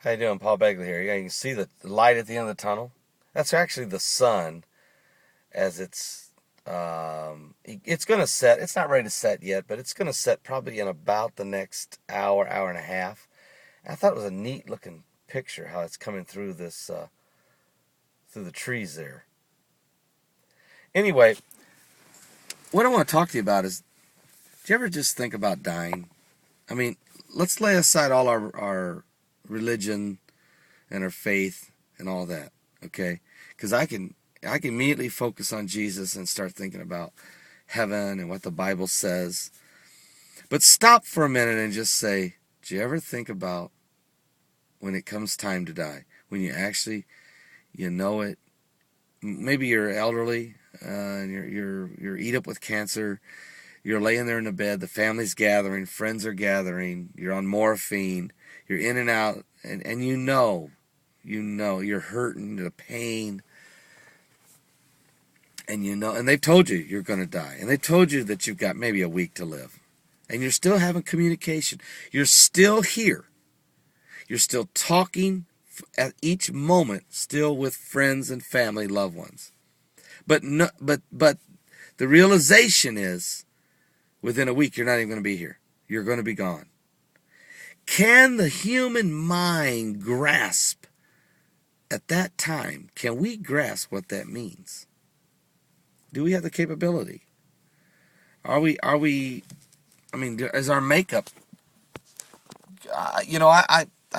How you doing? Paul Begley here. Yeah, you can see the light at the end of the tunnel. That's actually the sun as it's going to set. It's not ready to set yet, but it's going to set probably in about the next hour, hour and a half. And I thought it was a neat looking picture how it's coming through this through the trees there. Anyway, what I want to talk to you about is, do you ever just think about dying? I mean, let's lay aside all our religion and our faith and all that, okay? Because I can immediately focus on Jesus and start thinking about heaven and what the Bible says. But stop for a minute and just say, do you ever think about when it comes time to die? When you actually, you know it. Maybe you're elderly, and you're eat up with cancer. You're laying there in the bed. The family's gathering. Friends are gathering. You're on morphine. You're in and out, and you know you're hurting, the pain, and and they've told you you're going to die, and they told you that you've got maybe a week to live, and you're still having communication. You're still here. You're still talking at each moment, still with friends and family, loved ones. But the realization is, within a week, you're not even going to be here. You're going to be gone. Can the human mind grasp at that time? Can we grasp what that means? Do we have the capability? Are we, I mean, is our makeup, I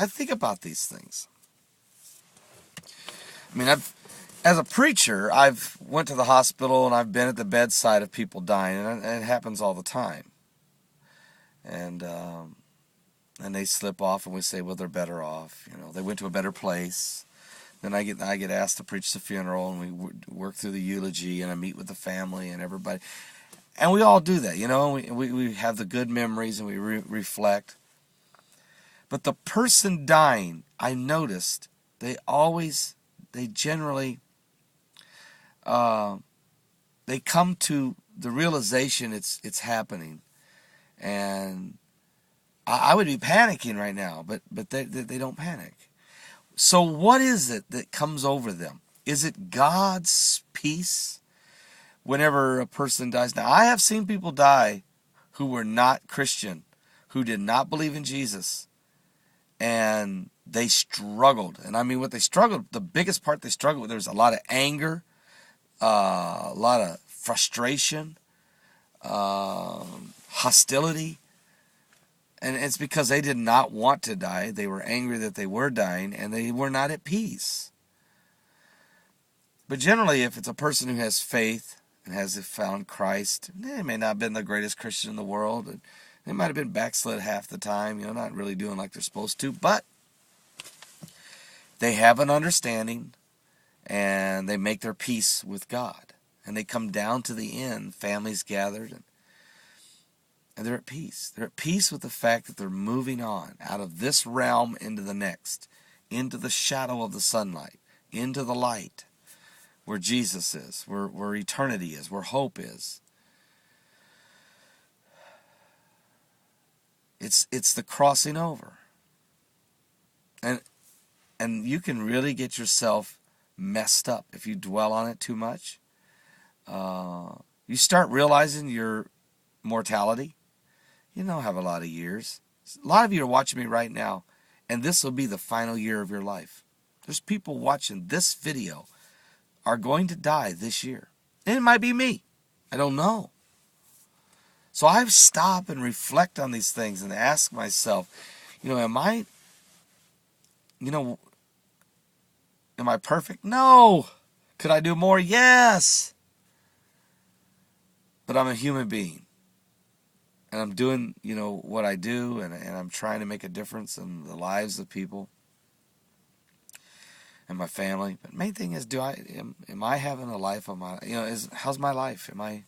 think about these things. I mean, as a preacher, I've went to the hospital and I've been at the bedside of people dying, and it happens all the time. And they slip off, and we say, well, they're better off. They went to a better place. Then I get asked to preach the funeral, and we work through the eulogy, and I meet with the family and everybody. And we all do that, we have the good memories, and we reflect. But the person dying, I noticed, they generally, they come to the realization it's happening. And I would be panicking right now, but they don't panic. So what is it that comes over them? Is it God's peace whenever a person dies? Now, I have seen people die who were not Christian, who did not believe in Jesus, and they struggled. And I mean, what they struggled, the biggest part they struggled with, there was a lot of anger, a lot of frustration, hostility. And it's because they did not want to die. They were angry that they were dying, and they were not at peace. But generally, if it's a person who has faith and has found Christ, they may not have been the greatest Christian in the world. They might have been backslid half the time, not really doing like they're supposed to. But they have an understanding, and they make their peace with God. And they come down to the end, families gathered, and they're at peace. They're at peace with the fact that they're moving on out of this realm into the next, into the shadow of the sunlight, into the light, where Jesus is, where eternity is, where hope is. It's the crossing over. And you can really get yourself messed up if you dwell on it too much. You start realizing your mortality. Have a lot of years. A lot of you are watching me right now, and this will be the final year of your life. There's people watching this video are going to die this year. And it might be me. I don't know. So I stop and reflect on these things and ask myself, am I perfect? No. Could I do more? Yes. But I'm a human being. And I'm doing, what I do, and I'm trying to make a difference in the lives of people and my family. But main thing is, am I having a life of my, how's my life? Am I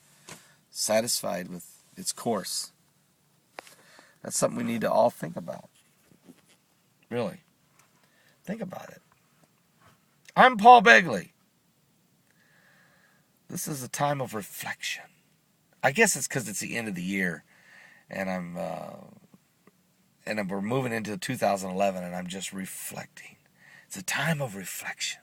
satisfied with its course? That's something we need to all think about. Really. Think about it. I'm Paul Begley. This is a time of reflection. I guess it's because it's the end of the year. And and we're moving into 2011, and I'm just reflecting. It's a time of reflection.